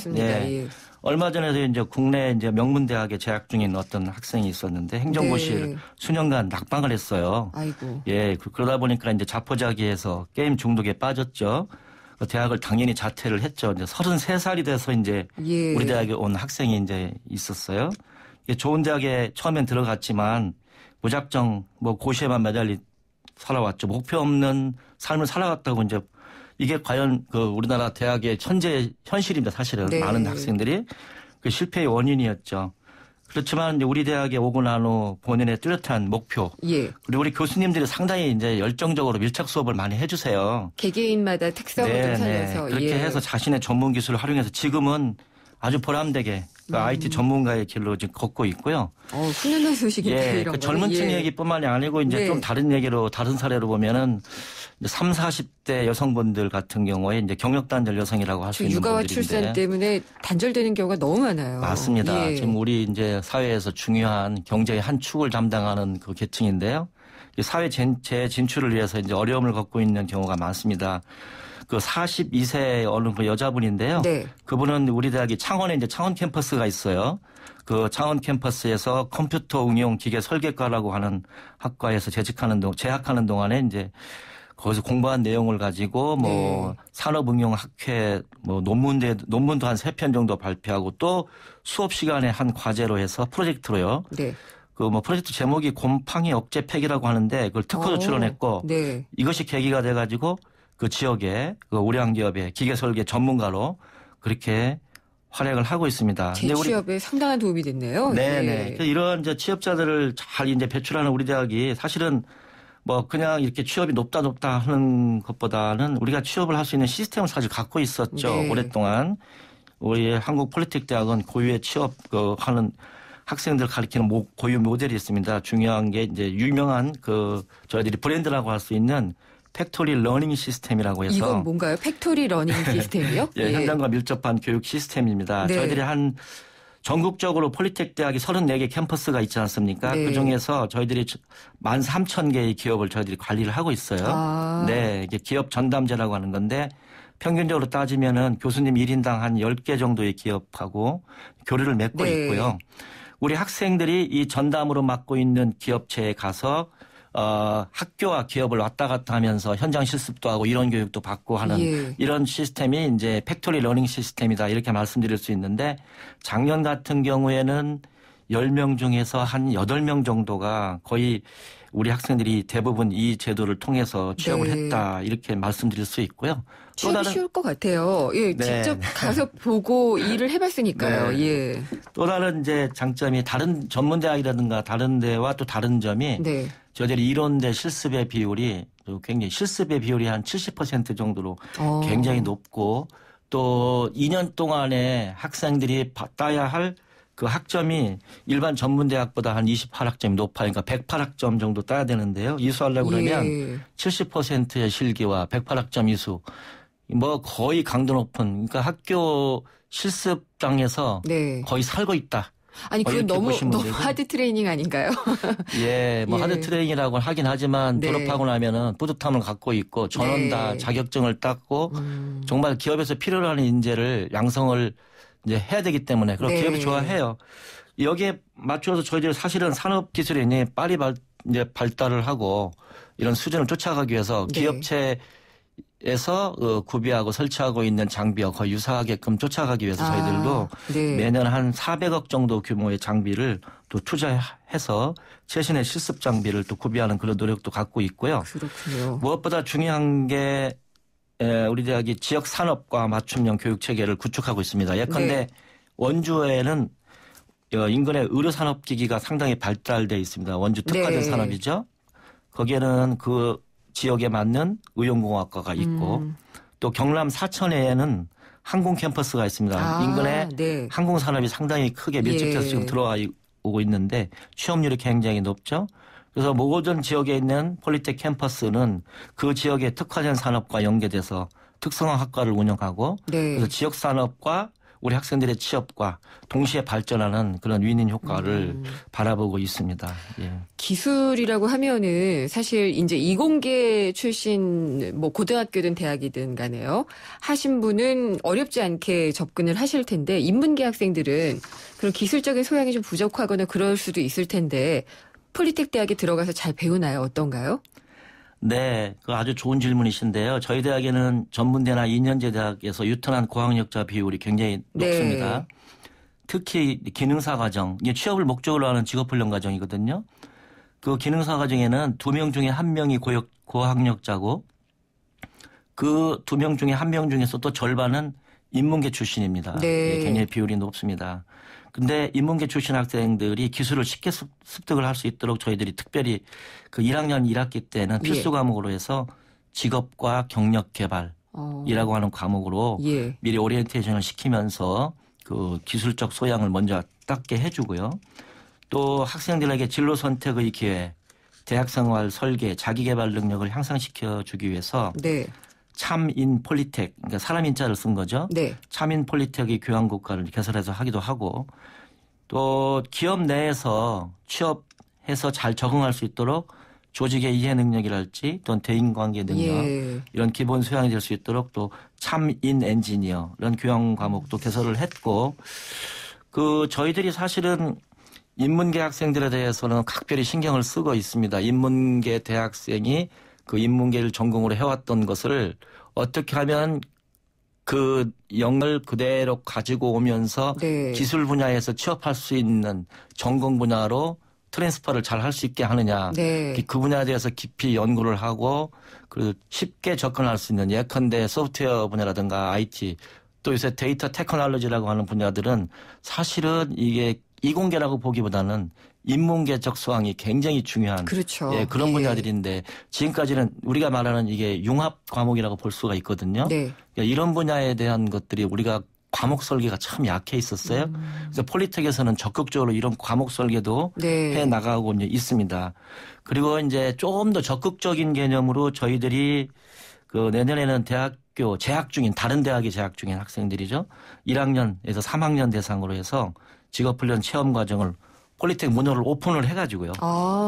얼마 전에도 이제 국내 이제 명문 대학에 재학 중인 어떤 학생이 있었는데 행정고시를 수년간 낙방을 했어요. 아이고. 그러다 보니까 이제 자포자기해서 게임 중독에 빠졌죠. 대학을 당연히 자퇴를 했죠. 이제 33살이 돼서 이제 우리 대학에 온 학생이 이제 있었어요. 좋은 대학에 처음엔 들어갔지만 무작정 고시에만 매달리 살아왔죠. 목표 없는 삶을 살아갔다고 이제 이게 과연 우리나라 대학의 현실입니다. 사실은 많은 학생들이 실패의 원인이었죠. 그렇지만 이제 우리 대학에 오고 난 후 본인의 뚜렷한 목표 그리고 우리 교수님들이 상당히 이제 열정적으로 밀착 수업을 많이 해주세요. 개개인마다 특성을 좀 살려서 그렇게 해서 자신의 전문 기술을 활용해서 지금은 아주 보람되게 IT 전문가의 길로 지금 걷고 있고요. 훈련한 소식인데 이런 젊은 층 얘기뿐만이 아니고 이제 좀 다른 얘기로 다른 사례로 보면은 3, 40대 여성분들 같은 경우에 이제 경력 단절 여성이라고 할 수 있는 육아와 분들인데 출산 때문에 단절되는 경우가 너무 많아요. 맞습니다. 지금 우리 이제 사회에서 중요한 경제의 한 축을 담당하는 계층인데요. 사회 전체 진출을 위해서 이제 어려움을 겪고 있는 경우가 많습니다. 그 42세 어느 그 여자분인데요. 네. 그분은 우리 대학이 창원에 이제 창원 캠퍼스가 있어요. 그 창원 캠퍼스에서 컴퓨터 응용 기계 설계과라고 하는 학과에서 재학하는 동안에 이제 거기서 공부한 내용을 가지고 뭐 산업응용학회 뭐 논문도 한 3편 정도 발표하고 또 수업 시간에 한 과제로 해서 프로젝트로요. 네. 그 뭐 프로젝트 제목이 곰팡이 억제 팩이라고 하는데 그걸 특허도 출원했고 네. 이것이 계기가 돼가지고 그 지역에 그 우량 기업의 기계 설계 전문가로 그렇게 활약을 하고 있습니다. 재취업에 상당한 도움이 됐네요. 네네. 예. 이런 이제 취업자들을 잘 이제 배출하는 우리 대학이 사실은 뭐 그냥 이렇게 취업이 높다 하는 것보다는 우리가 취업을 할 수 있는 시스템을 사실 갖고 있었죠. 네. 오랫동안 우리 한국 폴리텍 대학은 고유의 취업 하는 학생들 가리키는 고유 모델이 있습니다. 중요한 게 이제 유명한 저희들이 브랜드라고 할 수 있는 팩토리 러닝 시스템이라고 해서. 이건 뭔가요? 팩토리 러닝 시스템이요? 예, 현장과 밀접한 교육 시스템입니다. 네. 저희들이 전국적으로 폴리텍 대학이 34개 캠퍼스가 있지 않습니까? 네. 그중에서 저희들이 13,000개의 기업을 저희들이 관리를 하고 있어요. 네, 이게 기업 전담제라고 하는 건데 평균적으로 따지면은 교수님 1인당 한 10개 정도의 기업하고 교류를 맺고 있고요. 우리 학생들이 이 전담으로 맡고 있는 기업체에 가서 학교와 기업을 왔다 갔다 하면서 현장 실습도 하고 이런 교육도 받고 하는 이런 시스템이 이제 팩토리 러닝 시스템이다 이렇게 말씀드릴 수 있는데 작년 같은 경우에는 10명 중에서 한 8명 정도가 거의 우리 학생들이 대부분 이 제도를 통해서 취업을 했다 이렇게 말씀드릴 수 있고요. 취업이 쉬울 것 같아요. 예, 직접 가서 보고 일을 해봤으니까요. 네. 예. 또 다른 이제 장점이 다른 전문대학이라든가 다른 데와 또 다른 점이 저희들이 이론대 실습의 비율이 굉장히 실습의 비율이 한 70% 정도로 굉장히 높고 또 2년 동안에 학생들이 따야 할 그 학점이 일반 전문대학보다 한 28학점이 높아요. 그러니까 108학점 정도 따야 되는데요. 이수하려고 그러면 70%의 실기와 108학점 이수. 뭐 거의 강도 높은 그러니까 학교 실습장에서 거의 살고 있다. 아니 그건 너무 하드 트레이닝 아닌가요? 예, 뭐 하드 트레이닝이라고 하긴 하지만 졸업하고 나면은 뿌듯함을 갖고 있고 전원 다 자격증을 땄고 정말 기업에서 필요로 하는 인재를 양성을 이제 해야 되기 때문에 그럼 기업이 좋아해요. 여기에 맞춰서 저희들이 사실은 산업 기술이 굉장히 빨리 이제 발달을 하고 이런 수준을 쫓아가기 위해서 기업체 에서 구비하고 설치하고 있는 장비와 거의 유사하게끔 쫓아가기 위해서 저희들도 매년 한 400억 정도 규모의 장비를 또 투자해서 최신의 실습 장비를 또 구비하는 그런 노력도 갖고 있고요. 그렇군요. 무엇보다 중요한 게 우리 대학이 지역 산업과 맞춤형 교육 체계를 구축하고 있습니다. 예컨대 원주에는 인근의 의료산업기기가 상당히 발달되어 있습니다. 원주 특화된 산업이죠. 거기에는 그 지역에 맞는 의용공학과가 있고 또 경남 사천에는 항공 캠퍼스가 있습니다. 인근에 항공산업이 상당히 크게 밀집해서 지금 들어와 오고 있는데 취업률이 굉장히 높죠. 그래서 모든 지역에 있는 폴리텍 캠퍼스는 그 지역의 특화된 산업과 연계돼서 특성화 학과를 운영하고 그래서 지역 산업과 우리 학생들의 취업과 동시에 발전하는 그런 윈윈 효과를 바라보고 있습니다. 예. 기술이라고 하면은 사실 이제 이공계 출신 뭐 고등학교든 대학이든 간에요. 하신 분은 어렵지 않게 접근을 하실 텐데 인문계 학생들은 그런 기술적인 소양이 좀 부족하거나 그럴 수도 있을 텐데 폴리텍 대학에 들어가서 잘 배우나요? 어떤가요? 네, 그 아주 좋은 질문이신데요. 저희 대학에는 전문대나 2년제 대학에서 유턴한 고학력자 비율이 굉장히 높습니다. 특히 기능사 과정, 이게 취업을 목적으로 하는 직업훈련 과정이거든요. 그 기능사 과정에는 2명 중에 1명이 고학력자고 그 2명 중에 1명 중에서 또 절반은 인문계 출신입니다. 예, 굉장히 비율이 높습니다. 근데 인문계 출신 학생들이 기술을 쉽게 습득을 할 수 있도록 저희들이 특별히 그 1학년 1학기 때는 필수 과목으로 해서 직업과 경력 개발이라고 하는 과목으로 미리 오리엔테이션을 시키면서 그 기술적 소양을 먼저 닦게 해주고요. 또 학생들에게 진로 선택의 기회, 대학생활 설계, 자기개발 능력을 향상시켜 주기 위해서 참인 폴리텍, 그러니까 사람 인자를 쓴 거죠. 참인 폴리텍의 교양국가를 개설해서 하기도 하고 또 기업 내에서 취업해서 잘 적응할 수 있도록 조직의 이해 능력이랄지 또는 대인관계 능력 이런 기본 소양이 될 수 있도록 또 참인 엔지니어 이런 교양 과목도 개설을 했고 저희들이 사실은 인문계 학생들에 대해서는 각별히 신경을 쓰고 있습니다. 인문계 대학생이 그 인문계를 전공으로 해왔던 것을 어떻게 하면 그 영을 그대로 가지고 오면서 기술 분야에서 취업할 수 있는 전공 분야로 트랜스퍼를 잘 할 수 있게 하느냐. 그 분야에 대해서 깊이 연구를 하고 쉽게 접근할 수 있는 예컨대 소프트웨어 분야라든가 IT 또 요새 데이터 테크놀로지라고 하는 분야들은 사실은 이게 이공계라고 보기보다는 인문계적 수강이 굉장히 중요한 그런 분야들인데 지금까지는 우리가 말하는 이게 융합 과목이라고 볼 수가 있거든요. 그러니까 이런 분야에 대한 것들이 우리가 과목 설계가 참 약해 있었어요. 그래서 폴리텍에서는 적극적으로 이런 과목 설계도 해 나가고 이제 있습니다. 그리고 이제 조금 더 적극적인 개념으로 저희들이 내년에는 대학교 재학 중인 다른 대학에 재학 중인 학생들이죠. 1학년에서 3학년 대상으로 해서 직업훈련 체험 과정을 폴리텍 문호를 오픈을 해가지고요.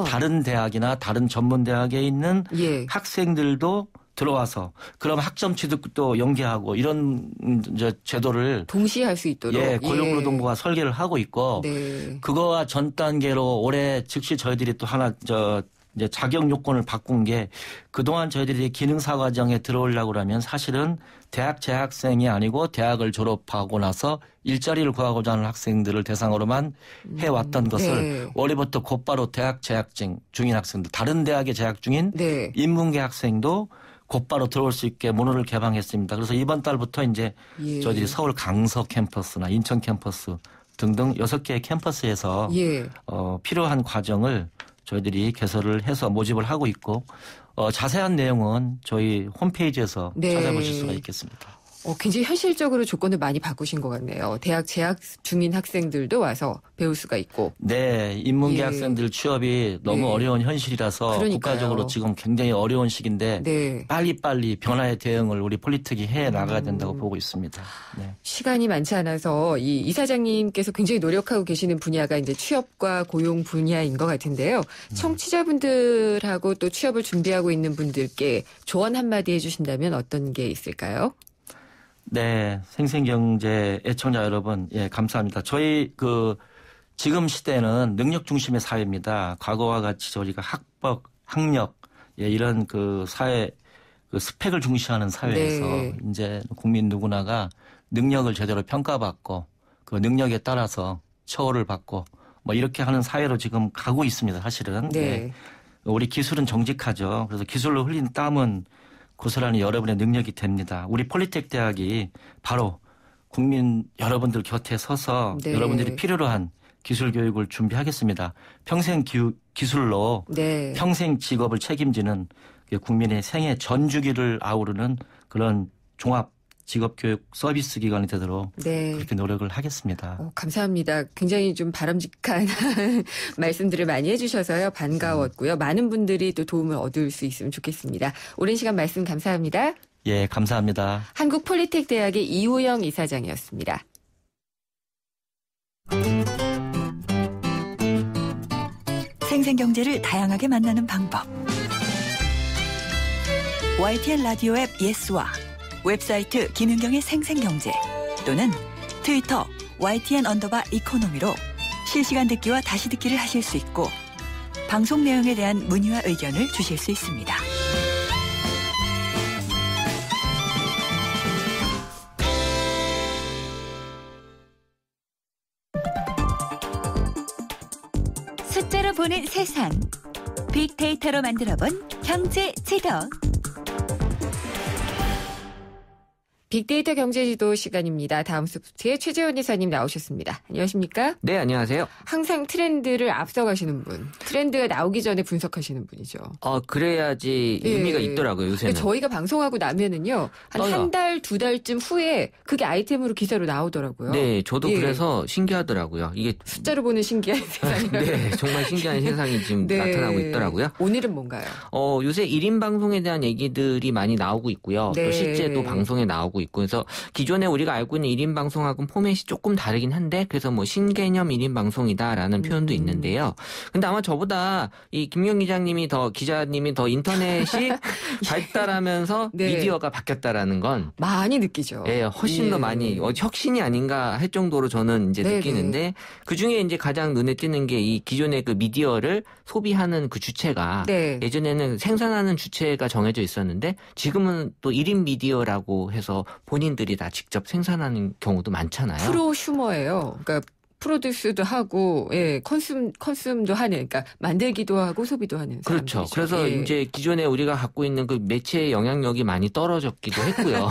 다른 대학이나 다른 전문 대학에 있는 학생들도 들어와서 그럼 학점 취득도 연계하고 이런 제도를 동시에 할 수 있도록 고용노동부가 설계를 하고 있고 그거와 전 단계로 올해 즉시 저희들이 또 하나 이제 자격 요건을 바꾼 게 그동안 저희들이 기능사 과정에 들어오려고 하면 사실은 대학 재학생이 아니고 대학을 졸업하고 나서 일자리를 구하고자 하는 학생들을 대상으로만 해왔던 것을 올해부터 곧바로 대학 재학 중인 학생들 다른 대학에 재학 중인 인문계 학생도 곧바로 들어올 수 있게 문호를 개방했습니다. 그래서 이번 달부터 이제 저희들이 서울 강서 캠퍼스나 인천 캠퍼스 등등 6개의 캠퍼스에서 필요한 과정을 저희들이 개설을 해서 모집을 하고 있고 자세한 내용은 저희 홈페이지에서 찾아보실 수가 있겠습니다. 굉장히 현실적으로 조건을 많이 바꾸신 것 같네요. 대학 재학 중인 학생들도 와서 배울 수가 있고. 네. 인문계 학생들 취업이 너무 어려운 현실이라서 국가적으로 지금 굉장히 어려운 시기인데 빨리빨리 변화의 대응을 우리 폴리텍이 해 나가야 된다고 보고 있습니다. 시간이 많지 않아서 이 이사장님께서 굉장히 노력하고 계시는 분야가 이제 취업과 고용 분야인 것 같은데요. 청취자분들하고 또 취업을 준비하고 있는 분들께 조언 한마디 해주신다면 어떤 게 있을까요? 네, 생생경제 애청자 여러분, 감사합니다. 저희 지금 시대는 능력 중심의 사회입니다. 과거와 같이 저희가 학벌, 학력, 이런 사회 스펙을 중시하는 사회에서 이제 국민 누구나가 능력을 제대로 평가받고 그 능력에 따라서 처우를 받고 이렇게 하는 사회로 지금 가고 있습니다. 사실은. 우리 기술은 정직하죠. 그래서 기술로 흘린 땀은 고스란히 여러분의 능력이 됩니다. 우리 폴리텍 대학이 바로 국민 여러분들 곁에 서서 여러분들이 필요로 한 기술 교육을 준비하겠습니다. 평생 기술로 평생 직업을 책임지는 국민의 생애 전 주기를 아우르는 그런 종합 직업교육 서비스 기관이 되도록 그렇게 노력을 하겠습니다. 감사합니다. 굉장히 좀 바람직한 말씀들을 많이 해주셔서요. 반가웠고요. 많은 분들이 또 도움을 얻을 수 있으면 좋겠습니다. 오랜 시간 말씀 감사합니다. 예, 감사합니다. 한국폴리텍대학의 이우영 이사장이었습니다. 생생경제를 다양하게 만나는 방법. YTN 라디오 앱 예스와 웹사이트 김윤경의 생생경제 또는 트위터 YTN_이코노미로 실시간 듣기와 다시 듣기를 하실 수 있고 방송 내용에 대한 문의와 의견을 주실 수 있습니다. 숫자로 보는 세상 빅데이터로 만들어본 경제 지도. 빅데이터 경제지도 시간입니다. 다음 소프트의 최재원 이사님 나오셨습니다. 안녕하십니까? 네, 안녕하세요. 항상 트렌드를 앞서가시는 분. 트렌드가 나오기 전에 분석하시는 분이죠. 그래야지 의미가 있더라고요, 요새는. 저희가 방송하고 나면은요. 한 달, 2달쯤 후에 그게 아이템으로 기사로 나오더라고요. 네, 저도 그래서 신기하더라고요. 이게 숫자로 보는 신기한 세상이라고. 네, 정말 신기한 세상이 지금 나타나고 있더라고요. 오늘은 뭔가요? 요새 1인 방송에 대한 얘기들이 많이 나오고 있고요. 또 실제 또 방송에 나오고 하고 있고 그래서 기존에 우리가 알고 있는 1인 방송하고는 포맷이 조금 다르긴 한데 그래서 뭐 신개념 1인 방송이다라는 표현도 있는데요. 근데 아마 저보다 이 김경 기자님이 더 인터넷이 발달하면서 네. 미디어가 바뀌었다라는 건 많이 느끼죠. 예, 훨씬 더 많이 혁신이 아닌가 할 정도로 저는 이제 느끼는데 그 중에 이제 가장 눈에 띄는 게 이 기존의 그 미디어를 소비하는 그 주체가 예전에는 생산하는 주체가 정해져 있었는데 지금은 또 1인 미디어라고 해서 본인들이 다 직접 생산하는 경우도 많잖아요. 프로슈머예요. 그러니까 프로듀스도 하고, 컨숨도 하는, 그러니까 만들기도 하고 소비도 하는. 그렇죠. 그래서 이제 기존에 우리가 갖고 있는 그 매체의 영향력이 많이 떨어졌기도 했고요.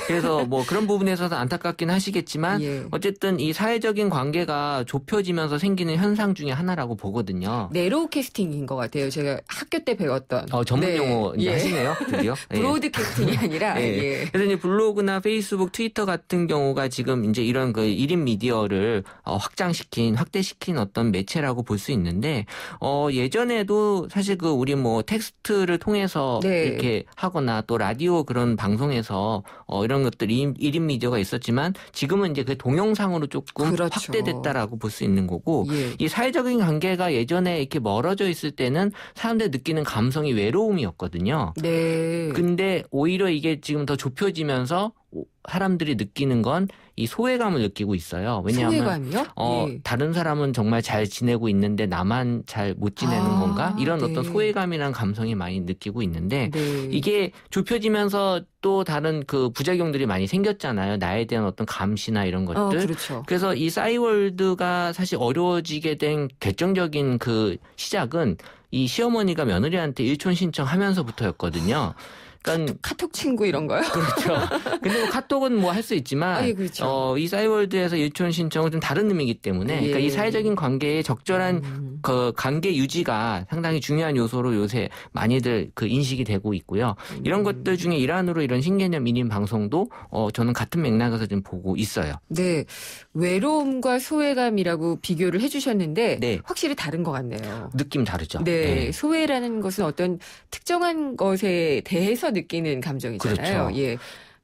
그래서 뭐 그런 부분에서도 안타깝긴 하시겠지만 어쨌든 이 사회적인 관계가 좁혀지면서 생기는 현상 중에 하나라고 보거든요. 네로우 캐스팅인 것 같아요. 제가 학교 때 배웠던. 전문 용어 이제 하시네요. 드디어. 브로드 캐스팅이 아니라. 그래서 이제 블로그나 페이스북, 트위터 같은 경우가 지금 이제 이런 그 1인 미디어를 확대시킨 어떤 매체라고 볼 수 있는데 예전에도 사실 그 우리 뭐 텍스트를 통해서 이렇게 하거나 또 라디오 그런 방송에서 이런 것들이 1인 미디어가 있었지만 지금은 이제 그 동영상으로 조금 확대됐다라고 볼 수 있는 거고 이 사회적인 관계가 예전에 이렇게 멀어져 있을 때는 사람들이 느끼는 감성이 외로움이었거든요. 근데 오히려 이게 지금 더 좁혀지면서 사람들이 느끼는 건 이 소외감을 느끼고 있어요. 왜냐하면 다른 사람은 정말 잘 지내고 있는데 나만 잘 못 지내는 건가? 이런 어떤 소외감이라는 감성이 많이 느끼고 있는데 이게 좁혀지면서 또 다른 그 부작용들이 많이 생겼잖아요. 나에 대한 어떤 감시나 이런 것들. 그래서 이 싸이월드가 사실 어려워지게 된 결정적인 그 시작은 이 시어머니가 며느리한테 일촌 신청하면서부터였거든요. 그러니까 카톡 친구 이런 거요? 그렇죠. 근데 뭐 카톡은 뭐 할 수 있지만 이 싸이월드에서 일촌 신청은 좀 다른 의미이기 때문에 그러니까 이 사회적인 관계의 적절한 그 관계 유지가 상당히 중요한 요소로 요새 많이들 그 인식이 되고 있고요. 이런 것들 중에 일환으로 이런 신개념 1인 방송도 저는 같은 맥락에서 좀 보고 있어요. 네. 외로움과 소외감이라고 비교를 해주셨는데 확실히 다른 것 같네요. 느낌 다르죠. 소외라는 것은 어떤 특정한 것에 대해서 느끼는 감정이잖아요.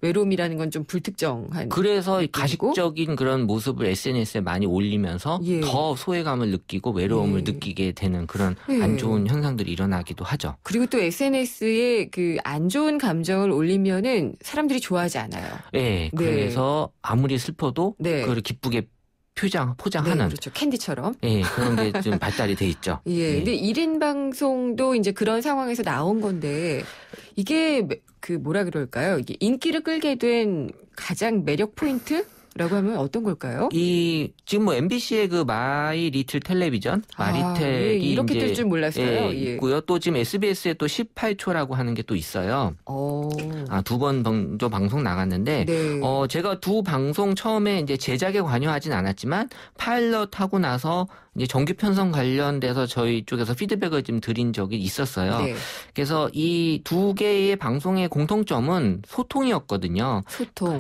외로움이라는 건 좀 불특정한. 그래서 가식적인 그런 모습을 SNS에 많이 올리면서 더 소외감을 느끼고 외로움을 느끼게 되는 그런 안 좋은 현상들이 일어나기도 하죠. 그리고 또 SNS에 그 안 좋은 감정을 올리면은 사람들이 좋아하지 않아요. 그래서 아무리 슬퍼도 그걸 기쁘게 포장하는. 그렇죠. 캔디처럼. 그런 게 좀 발달이 돼 있죠. 근데 1인 방송도 이제 그런 상황에서 나온 건데 이게 그 뭐라 그럴까요? 이게 인기를 끌게 된 가장 매력 포인트라고 하면 어떤 걸까요? 지금 뭐 MBC의 그 마이 리틀 텔레비전, 마리텔이 이렇게 될 줄 몰랐어요. 있고요. 또 지금 SBS에 또 18초라고 하는 게 또 있어요. 두 번 정도 방송 나갔는데 제가 두 방송 처음에 이제 제작에 관여하진 않았지만 파일럿 하고 나서 이제 정규 편성 관련돼서 저희 쪽에서 피드백을 좀 드린 적이 있었어요. 그래서 이 두 개의 방송의 공통점은 소통이었거든요.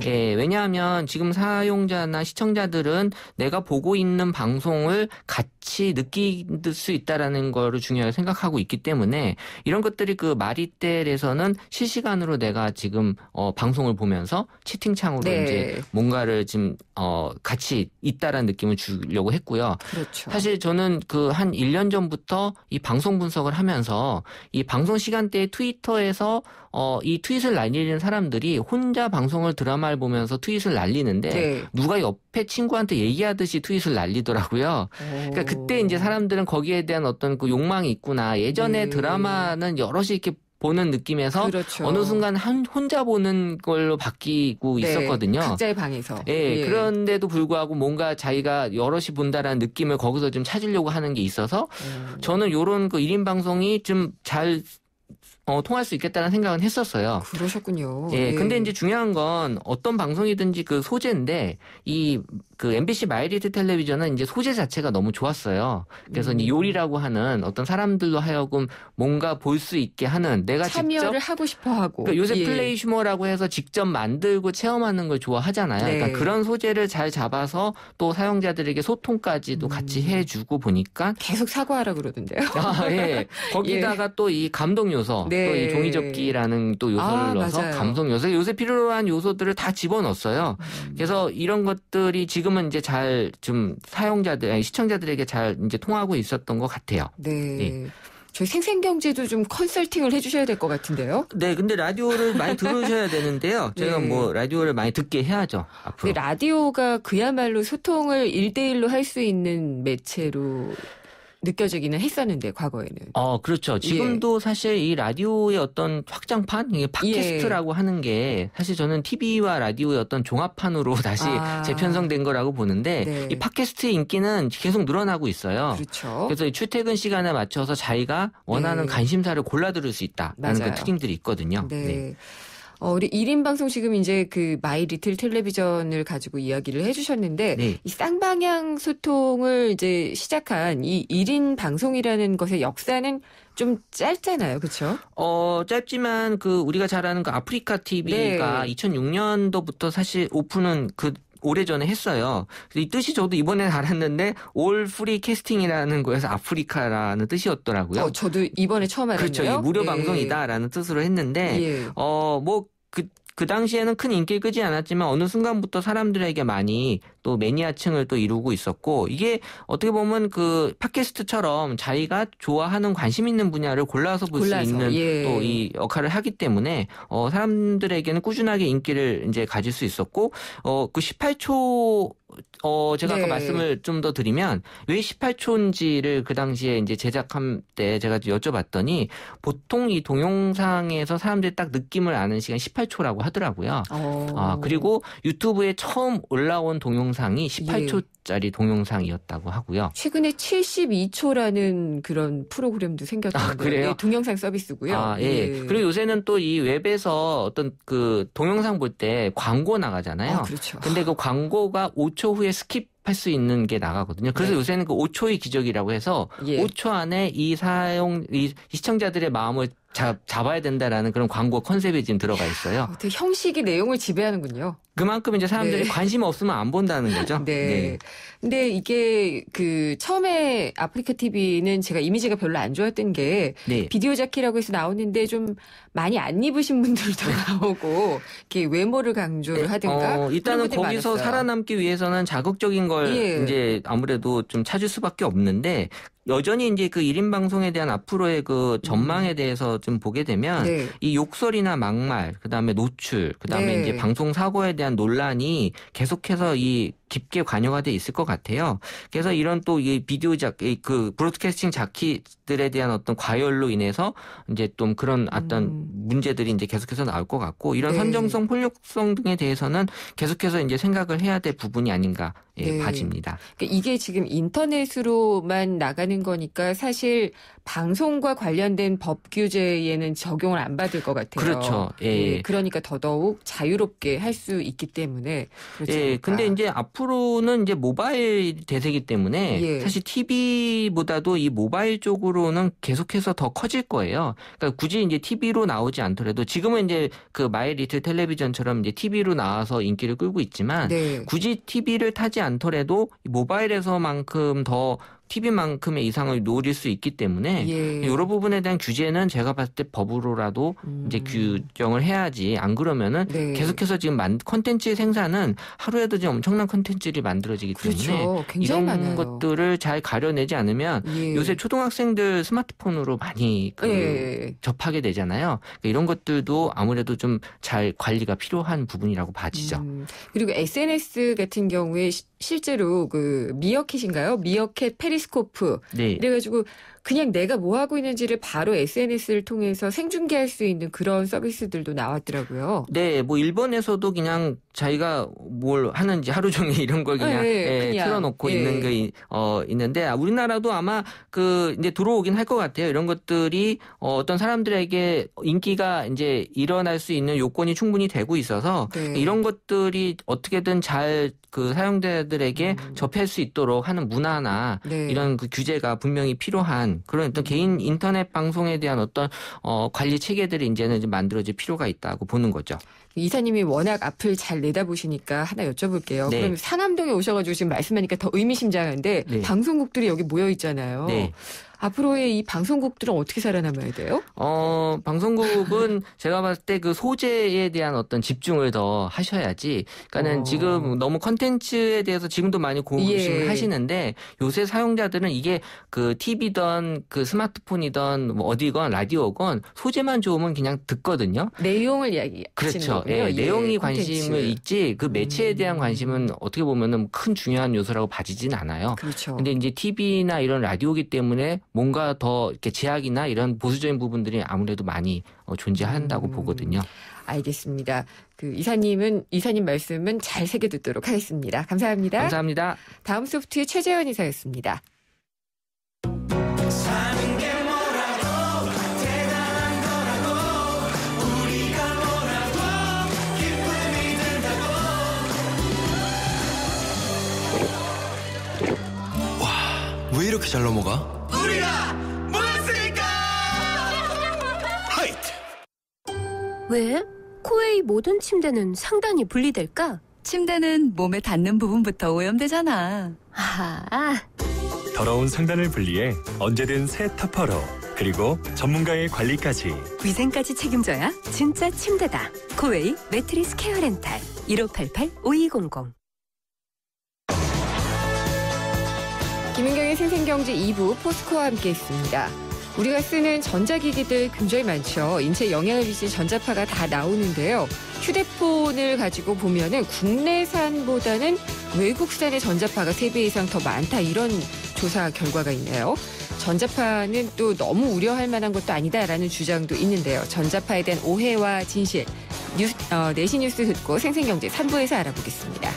왜냐하면 지금 사용자나 시청자들은 내가 보고 있는 방송을 같이 느낄 수 있다라는 거를 중요하게 생각하고 있기 때문에 이런 것들이 그 마리텔에서는 실시간으로 내가 지금 방송을 보면서 채팅창으로 이제 뭔가를 지금 같이 있다라는 느낌을 주려고 했고요. 사실 저는 그 한 1년 전부터 이 방송 분석을 하면서 이 방송 시간대에 트위터에서 이 트윗을 날리는 사람들이 혼자 방송을 드라마를 보면서 트윗을 날리는데 누가 옆에 친구한테 얘기하듯이 트윗을 날리더라고요. 그러니까 그때 이제 사람들은 거기에 대한 어떤 그 욕망이 있구나. 예전에 드라마는 여럿이 이렇게 보는 느낌에서 어느 순간 혼자 보는 걸로 바뀌고 있었거든요. 각자의 방에서. 그런데도 불구하고 뭔가 자기가 여럿이 본다라는 느낌을 거기서 좀 찾으려고 하는 게 있어서 저는 이런 그 1인 방송이 좀 잘 통할 수 있겠다는 생각은 했었어요. 그러셨군요. 근데 이제 중요한 건 어떤 방송이든지 그 소재인데 그 MBC 마이리틀 텔레비전은 이제 소재 자체가 너무 좋았어요. 그래서 이제 요리라고 하는 어떤 사람들로 하여금 뭔가 볼 수 있게 하는 내가 참여를 직접 하고 싶어 하고. 그러니까 요새 플레이 슈머라고 해서 직접 만들고 체험하는 걸 좋아하잖아요. 그러니까 그런 소재를 잘 잡아서 또 사용자들에게 소통까지도 같이 해주고 보니까 계속 사과하라 그러던데요. 거기다가 또 이 감동 요소. 또 이 종이접기라는 또 요소를 넣어서 맞아요. 감성 요새 필요한 요소들을 다 집어넣었어요. 그래서 이런 것들이 지금은 이제 잘 좀 시청자들에게 잘 이제 통하고 있었던 것 같아요. 네. 저희 생생경제도 좀 컨설팅을 해주셔야 될 것 같은데요. 네, 근데 라디오를 많이 들으셔야 되는데요. 제가 뭐 라디오를 많이 듣게 해야죠. 앞으로. 근데 라디오가 그야말로 소통을 1대1로 할 수 있는 매체로 느껴지기는 했었는데 과거에는. 그렇죠. 지금도 사실 이 라디오의 어떤 확장판, 이게 팟캐스트라고 하는 게 사실 저는 TV와 라디오의 어떤 종합판으로 다시 재편성된 거라고 보는데 이 팟캐스트의 인기는 계속 늘어나고 있어요. 그렇죠. 그래서 이 출퇴근 시간에 맞춰서 자기가 원하는 관심사를 골라 들을 수 있다라는 그 특징들이 있거든요. 네. 우리 1인 방송 지금 이제 그 마이 리틀 텔레비전을 가지고 이야기를 해주셨는데 이 쌍방향 소통을 이제 시작한 이 1인 방송이라는 것의 역사는 좀 짧잖아요, 그렇죠? 짧지만 그 우리가 잘 아는 그 아프리카 TV가 2006년도부터 사실 오픈은 오래전에 했어요. 이 뜻이 저도 이번에 알았는데 올 프리 캐스팅이라는 거에서 아프리카라는 뜻이었더라고요. 저도 이번에 처음 알았네요. 그렇죠. 이 무료 방송이다라는 뜻으로 했는데 그 당시에는 큰 인기를 끄지 않았지만 어느 순간부터 사람들에게 많이 또 매니아층을 또 이루고 있었고 이게 어떻게 보면 그 팟캐스트처럼 자기가 좋아하는 관심 있는 분야를 골라서 볼 수 있는 또 이 역할을 하기 때문에 사람들에게는 꾸준하게 인기를 이제 가질 수 있었고 그 18초 제가 아까 말씀을 좀 더 드리면 왜 18초인지를 그 당시에 이제 제작할 때 제가 여쭤봤더니 보통 이 동영상에서 사람들이 딱 느낌을 아는 시간 18초라고 하더라고요. 그리고 유튜브에 처음 올라온 동영상이 18초짜리 동영상이었다고 하고요. 최근에 72초라는 그런 프로그램도 생겼다는데 그래요? 동영상 서비스고요. 그리고 요새는 또 이 웹에서 어떤 그 동영상 볼 때 광고 나가잖아요. 그렇죠. 근데 그 광고가 5초 후에 스킵할 수 있는 게 나가거든요. 그래서 요새는 그 5초의 기적이라고 해서 5초 안에 이 시청자들의 마음을 잡아야 된다라는 그런 광고 컨셉이 지금 들어가 있어요. 형식이 내용을 지배하는군요. 그만큼 이제 사람들이 관심 없으면 안 본다는 거죠. 근데 이게 그 처음에 아프리카 TV는 제가 이미지가 별로 안 좋았던 게 비디오 자키라고 해서 나오는데 좀 많이 안 입으신 분들도 나오고 이렇게 외모를 강조를 하든가 일단은 거기서 많았어요. 살아남기 위해서는 자극적인 걸 이제 아무래도 좀 찾을 수밖에 없는데 여전히 이제 그 1인 방송에 대한 앞으로의 그 전망에 대해서 좀 보게 되면 이 욕설이나 막말, 그다음에 노출, 그다음에 이제 방송 사고에 대한 논란이 계속해서 이 깊게 관여가 돼 있을 것 같아요. 그래서 이런 또 이 비디오 그 브로드캐스팅 자키들에 대한 어떤 과열로 인해서 이제 좀 그런 어떤 문제들이 이제 계속해서 나올 것 같고 이런 선정성, 폭력성 등에 대해서는 계속해서 이제 생각을 해야 될 부분이 아닌가 봐집니다. 그러니까 이게 지금 인터넷으로만 나가는 거니까 사실 방송과 관련된 법 규제에는 적용을 안 받을 것 같아요. 그렇죠. 그러니까 더더욱 자유롭게 할 수 있기 때문에. 근데 이제 앞으로는 이제 모바일 대세이기 때문에 사실 TV보다도 이 모바일 쪽으로는 계속해서 더 커질 거예요. 그러니까 굳이 이제 TV로 나오지 않더라도 지금은 이제 그 마이 리틀 텔레비전처럼 이제 TV로 나와서 인기를 끌고 있지만 굳이 TV를 타지 않더라도 모바일에서만큼 더 TV만큼의 이상을 노릴 수 있기 때문에 이런 부분에 대한 규제는 제가 봤을 때 법으로라도 이제 규정을 해야지 안 그러면은 계속해서 지금 콘텐츠 생산은 하루에도 지금 엄청난 콘텐츠들이 만들어지기 때문에 이런 많아요. 것들을 잘 가려내지 않으면 요새 초등학생들 스마트폰으로 많이 접하게 되잖아요. 그러니까 이런 것들도 아무래도 좀 잘 관리가 필요한 부분이라고 봐지죠. 그리고 SNS 같은 경우에 실제로 그 미어캣인가요? 미어캣 페리스코프 이래가지고 그냥 내가 뭐 하고 있는지를 바로 SNS를 통해서 생중계할 수 있는 그런 서비스들도 나왔더라고요. 네, 뭐 일본에서도 그냥 자기가 뭘 하는지 하루 종일 이런 걸 그냥 틀어놓고 있는 게 있는데 우리나라도 아마 그 이제 들어오긴 할 것 같아요. 이런 것들이 어떤 사람들에게 인기가 이제 일어날 수 있는 요건이 충분히 되고 있어서 이런 것들이 어떻게든 잘 그 사용자들에게 접할 수 있도록 하는 문화나 이런 그 규제가 분명히 필요한 그런 어떤 개인 인터넷 방송에 대한 어떤 관리 체계들이 이제는 좀 만들어질 필요가 있다고 보는 거죠. 이사님이 워낙 앞을 잘 내다보시니까 하나 여쭤볼게요. 네. 그럼 상암동에 오셔가지고 지금 말씀하니까 더 의미심장한데 네. 방송국들이 여기 모여 있잖아요. 네. 앞으로의 이 방송국들은 어떻게 살아남아야 돼요? 방송국은 제가 봤을 때 그 소재에 대한 어떤 집중을 더 하셔야지. 그러니까는 지금 너무 컨텐츠에 대해서 지금도 많이 고심을 하시는데 요새 사용자들은 이게 그 TV든 그 스마트폰이든 뭐 어디건 라디오건 소재만 좋으면 그냥 듣거든요. 내용을 이야기하시는 그렇죠. 거군요. 예, 내용이 콘텐츠. 관심을 있지 그 매체에 대한 관심은 어떻게 보면은 큰 중요한 요소라고 봐지진 않아요. 그렇죠. 근데 이제 TV나 이런 라디오기 때문에 뭔가 더 이렇게 제약이나 이런 보수적인 부분들이 아무래도 많이 존재한다고 보거든요. 알겠습니다. 그 이사님 말씀은 잘 새겨 듣도록 하겠습니다. 감사합니다. 감사합니다. 다음 소프트의 최재현 이사였습니다. 사는 게 뭐라고 대단한 거라고 우리가 뭐라고 기쁨이 든다고 왜 이렇게 잘 넘어가? 우리가 모였으니까. 하이트. 왜? 코웨이 모든 침대는 상단이 분리될까? 침대는 몸에 닿는 부분부터 오염되잖아. 아하. 더러운 상단을 분리해 언제든 새 터퍼로 그리고 전문가의 관리까지 위생까지 책임져야 진짜 침대다. 코웨이 매트리스 케어 렌탈 1588-5200. 김은경의 생생경제 2부 포스코와 함께했습니다. 우리가 쓰는 전자기기들 굉장히 많죠. 인체에 영향을 미치는 전자파가 다 나오는데요. 휴대폰을 가지고 보면은 국내산보다는 외국산의 전자파가 3배 이상 더 많다 이런 조사 결과가 있네요. 전자파는 또 너무 우려할 만한 것도 아니다라는 주장도 있는데요. 전자파에 대한 오해와 진실, 내신 뉴스 듣고 생생경제 3부에서 알아보겠습니다.